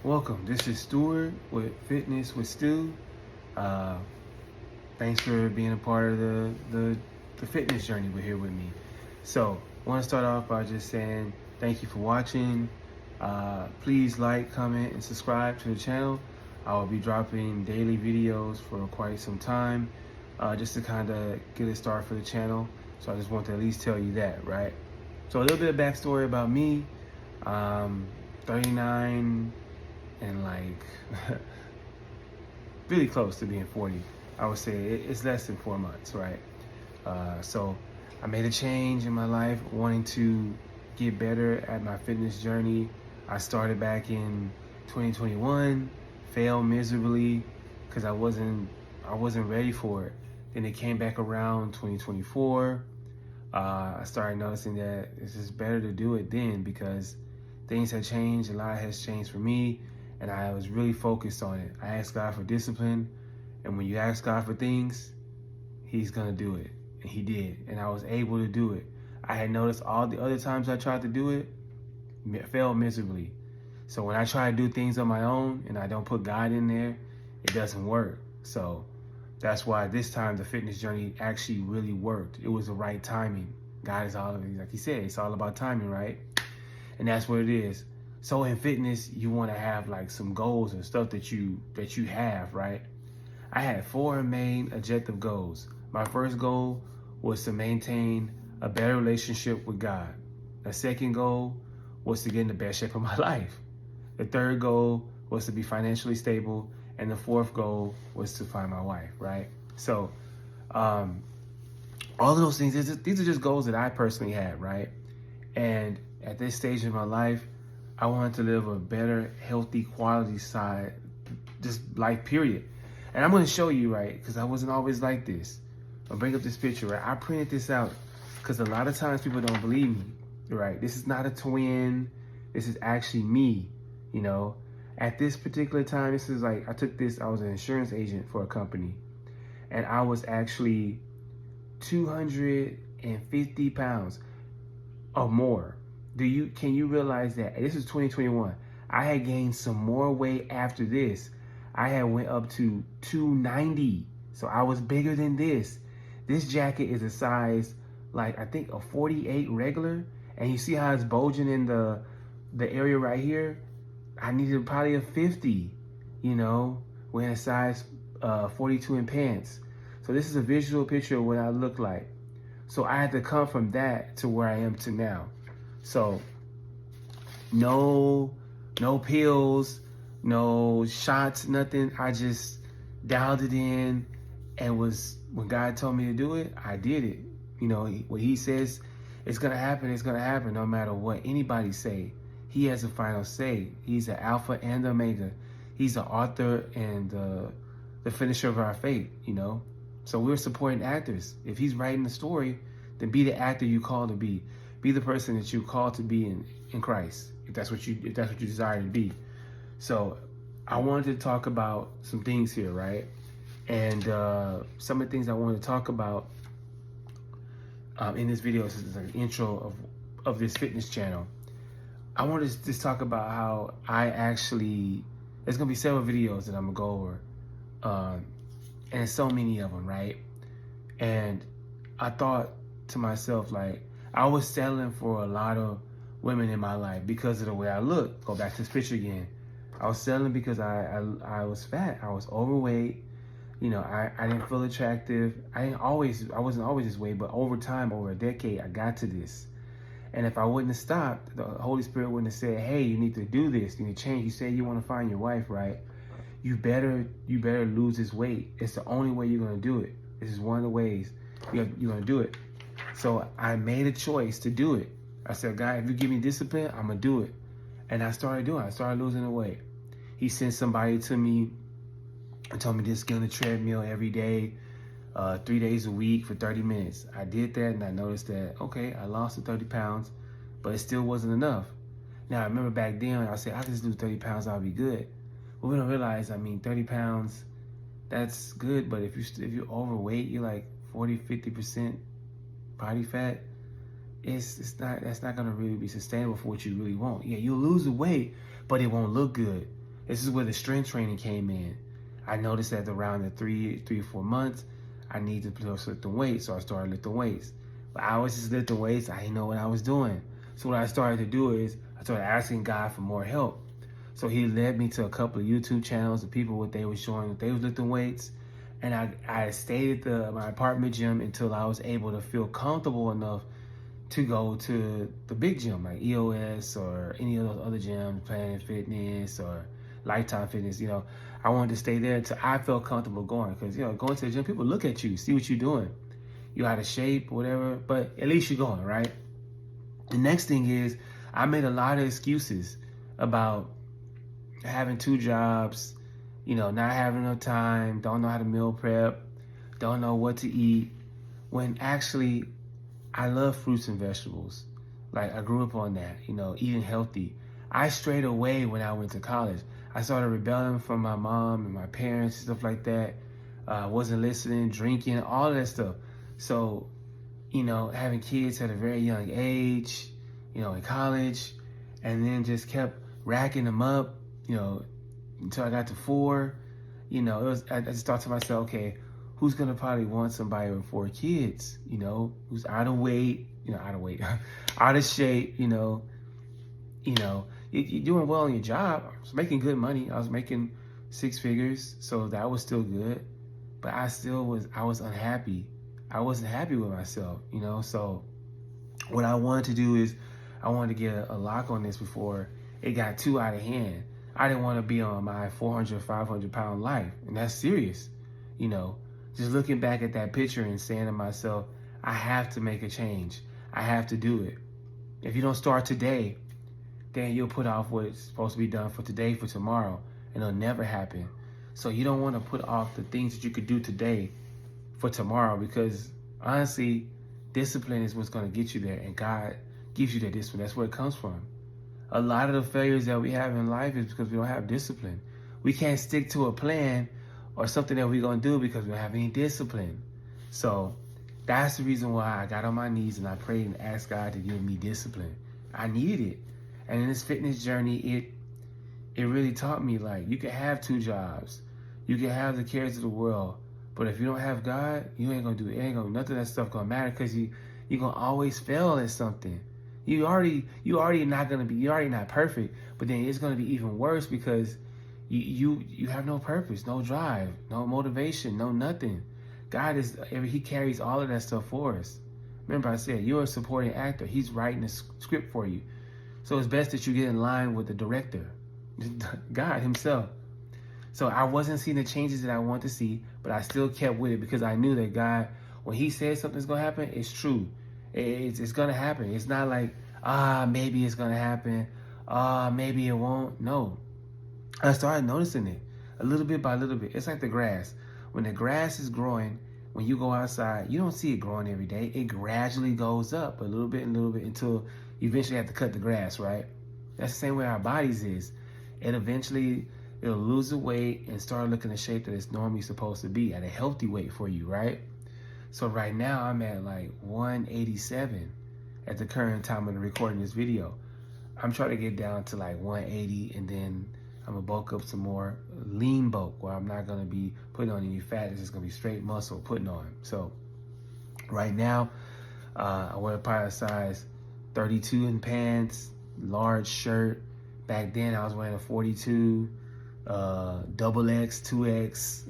Welcome. This is Stuart with Fitness with Stu. Uh, Thanks for being a part of the fitness journey with here with me. So, I want to start off by just saying thank you for watching. Please like, comment, and subscribe to the channel. I will be dropping daily videos for quite some time, just to kind of get a start for the channel. So I just want to at least tell you that, right? So a little bit of backstory about me. 39 and really close to being 40. I would say it's less than 4 months, right? So I made a change in my life, wanting to get better at my fitness journey. I started back in 2021, failed miserably because I wasn't ready for it. Then it came back around 2024. I started noticing that it's just better to do it then because things had changed, a lot has changed for me, and I was really focused on it. I asked God for discipline, and when you ask God for things, He's gonna do it, and He did, and I was able to do it. I had noticed all the other times I tried to do it, failed miserably. So when I try to do things on my own and I don't put God in there, it doesn't work. So that's why this time the fitness journey actually really worked. It was the right timing. God is all of it, like He said, it's all about timing, right? And that's what it is. So in fitness, you want to have like some goals and stuff that you have, right? I had 4 main objective goals. My first goal was to maintain a better relationship with God. The second goal was to get in the best shape of my life. The third goal was to be financially stable. And the fourth goal was to find my wife, right? So all of those things, these are just goals that I personally had, right? And at this stage in my life, I wanted to live a better, healthy, quality side, just life, period. And I'm going to show you, right, because I wasn't always like this. I'll bring up this picture, right? I printed this out because a lot of times people don't believe me, right? This is not a twin. This is actually me, you know. At this particular time, this is like, I took this, I was an insurance agent for a company. And I was actually 250 pounds or more. Can you realize that? This is 2021. I had gained some more weight after this. I had went up to 290. So I was bigger than this. This jacket is a size, like I think a 48 regular. And you see how it's bulging in the area right here? I needed probably a 50, you know, wearing a size 42 in pants. So this is a visual picture of what I look like. So I had to come from that to where I am to now. So no pills, no shots, nothing. I just dialed it in and when God told me to do it, I did it. You know, what He says it's gonna happen, it's gonna happen no matter what anybody say. He has the final say. He's the Alpha and the Omega. He's the author and the finisher of our faith, you know. So we're supporting actors. If He's writing the story, then be the actor you call to be. Be the person that you call to be in Christ, if that's what you desire to be. So I wanted to talk about some things here, right? And some of the things I wanted to talk about in this video, this is like an intro of this fitness channel. I want to just talk about how there's gonna be several videos that I'm gonna go over, and so many of them, right? And I thought to myself, like, I was settling for a lot of women in my life because of the way I look. Go back to this picture again. I was settling because I was fat. I was overweight. You know, I didn't feel attractive. I wasn't always this way, but over time, over a decade, I got to this. And if I wouldn't have stopped, the Holy Spirit wouldn't have said, hey, you need to do this. You need to change. You said you want to find your wife, right? You better lose this weight. It's the only way you're going to do it. This is one of the ways you're going to do it. So I made a choice to do it. I said, God, if you give me discipline, I'm going to do it. And I started doing it. I started losing the weight. He sent somebody to me and told me just get on the treadmill every day, 3 days a week for 30 minutes. I did that and I noticed that, okay, I lost the 30 pounds, but it still wasn't enough. Now, I remember back then, I said, I just lose 30 pounds, I'll be good. But we don't realize, 30 pounds, that's good. But if you're overweight, you're like 40, 50% body fat, that's not gonna really be sustainable for what you really want. Yeah, you'll lose the weight, but it won't look good. This is where the strength training came in. I noticed that around the 3 or 4 months, I needed to start lifting weights, so I started lifting weights. But I was just lifting weights. I didn't know what I was doing. So what I started to do is I started asking God for more help. So he led me to a couple of YouTube channels of people what they were showing that they was lifting weights. And I stayed at my apartment gym until I was able to feel comfortable enough to go to the big gym like EOS or any of those other gyms, Planet Fitness or Lifetime Fitness. I wanted to stay there until I felt comfortable going, because going to the gym, people look at you, see what you're doing. You out of shape, whatever, but at least you're going, right? The next thing is I made a lot of excuses about having 2 jobs, not having enough time, don't know how to meal prep, don't know what to eat, when actually I love fruits and vegetables. Like I grew up on that, eating healthy. I strayed away when I went to college. I started rebelling from my mom and my parents and stuff like that. Wasn't listening, drinking, all of that stuff. So, having kids at a very young age, in college, and then just kept racking them up, until I got to 4. I just thought to myself, okay, who's gonna probably want somebody with 4 kids, who's out of weight, out of shape, you're doing well in your job. I was making good money. I was making 6 figures, so that was still good. But I was unhappy. I wasn't happy with myself, So what I wanted to do is I wanted to get a lock on this before it got too out of hand. I didn't want to be on my 400, 500 pound life. And that's serious, Just looking back at that picture and saying to myself, I have to make a change. I have to do it. If you don't start today, then you'll put off what's supposed to be done for today for tomorrow, and it'll never happen. So you don't want to put off the things that you could do today for tomorrow, because honestly, discipline is what's going to get you there, and God gives you that discipline. That's where it comes from. A lot of the failures that we have in life is because we don't have discipline. We can't stick to a plan or something that we're going to do because we don't have any discipline. So that's the reason why I got on my knees and I prayed and asked God to give me discipline. I needed it. And in this fitness journey, it really taught me, like, you can have 2 jobs. You can have the cares of the world. But if you don't have God, you ain't going to do it. Nothing of that stuff going to matter, because you're going to always fail at something. You already not perfect, but then it's going to be even worse because you have no purpose, no drive, no motivation, no nothing. God he carries all of that stuff for us. Remember I said, you're a supporting actor. He's writing a script for you. So it's best that you get in line with the director, God himself. So I wasn't seeing the changes that I wanted to see, but I still kept with it because I knew that God, when he says something's going to happen, it's true. It's going to happen. It's not like, maybe it's going to happen. Maybe it won't. No. I started noticing it a little bit by little bit. It's like the grass. When the grass is growing, when you go outside, you don't see it growing every day. It gradually goes up a little bit until you eventually have to cut the grass, right? That's the same way our bodies is. And eventually it'll lose the weight and start looking the shape that it's normally supposed to be, at a healthy weight for you, right? So right now I'm at like 187 at the current time of recording this video. I'm trying to get down to like 180, and then I'm gonna bulk up some more, lean bulk, where I'm not gonna be putting on any fat. It's just gonna be straight muscle putting on. So right now, I wear probably a size 32 in pants, large shirt. Back then I was wearing a 42, double X, 2X,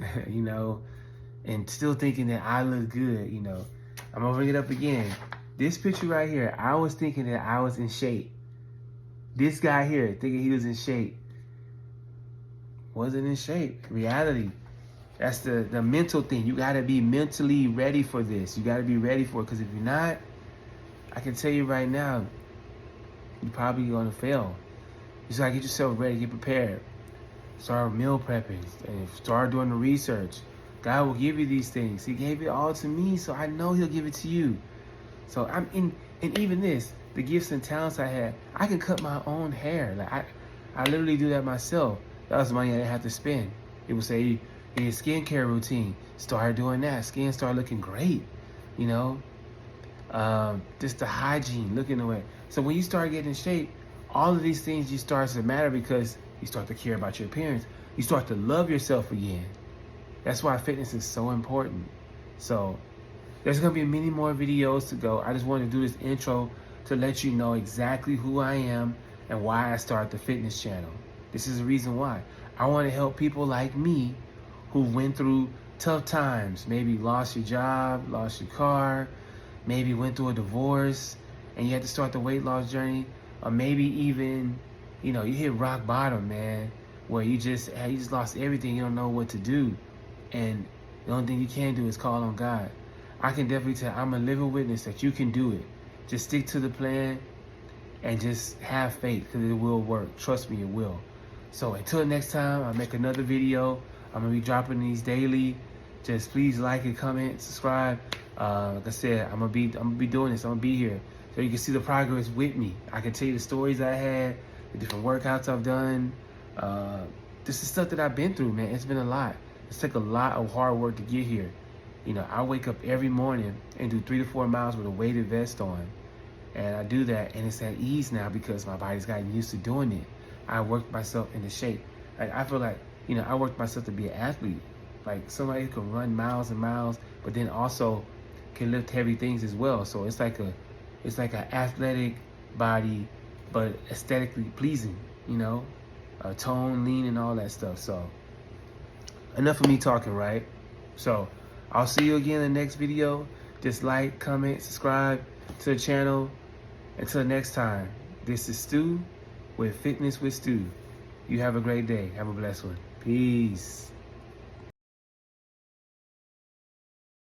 and still thinking that I look good, I'm gonna bring it up again. This picture right here, I was thinking that I was in shape. This guy here, thinking he was in shape, wasn't in shape. Reality. That's the mental thing. You gotta be mentally ready for this. You gotta be ready for it, because if you're not, I can tell you right now, you're probably gonna fail. You just gotta get yourself ready, get prepared. Start meal prepping and start doing the research. God will give you these things. He gave it all to me, so I know he'll give it to you. So I'm in, and even this, the gifts and talents I had, I can cut my own hair. Like I literally do that myself. That was money I didn't have to spend. People say, your skincare routine, start doing that. Skin start looking great, just the hygiene, looking away. So when you start getting in shape, all of these things you start to matter, because You start to care about your appearance. You start to love yourself again. That's why fitness is so important. So there's gonna be many more videos to go. I just wanted to do this intro to let you know exactly who I am and why I started the fitness channel. This is the reason why. I want to help people like me who went through tough times, maybe lost your job, lost your car, maybe went through a divorce and you had to start the weight loss journey, or maybe even, you hit rock bottom, man, where you just lost everything, you don't know what to do. And the only thing you can do is call on God. I can definitely tell, I'm a living witness that you can do it. Just stick to the plan and just have faith, because it will work. Trust me, it will. So until next time, I make another video. I'm gonna be dropping these daily. Just please like and comment, subscribe. Like I said, I'm gonna be doing this. I'm gonna be here, so you can see the progress with me. I can tell you the stories I had, the different workouts I've done. This is stuff that I've been through, man. It's been a lot. It's took a lot of hard work to get here. I wake up every morning and do 3 to 4 miles with a weighted vest on. And I do that, and it's at ease now because my body's gotten used to doing it. I worked myself into shape. I feel like, I worked myself to be an athlete. Like somebody who can run miles and miles, but then also can lift heavy things as well. So it's like an athletic body, but aesthetically pleasing, tone, lean, and all that stuff. So enough of me talking, right? So I'll see you again in the next video. Just like, comment, subscribe to the channel. Until next time, this is Stu with Fitness with Stu. You have a great day. Have a blessed one. Peace.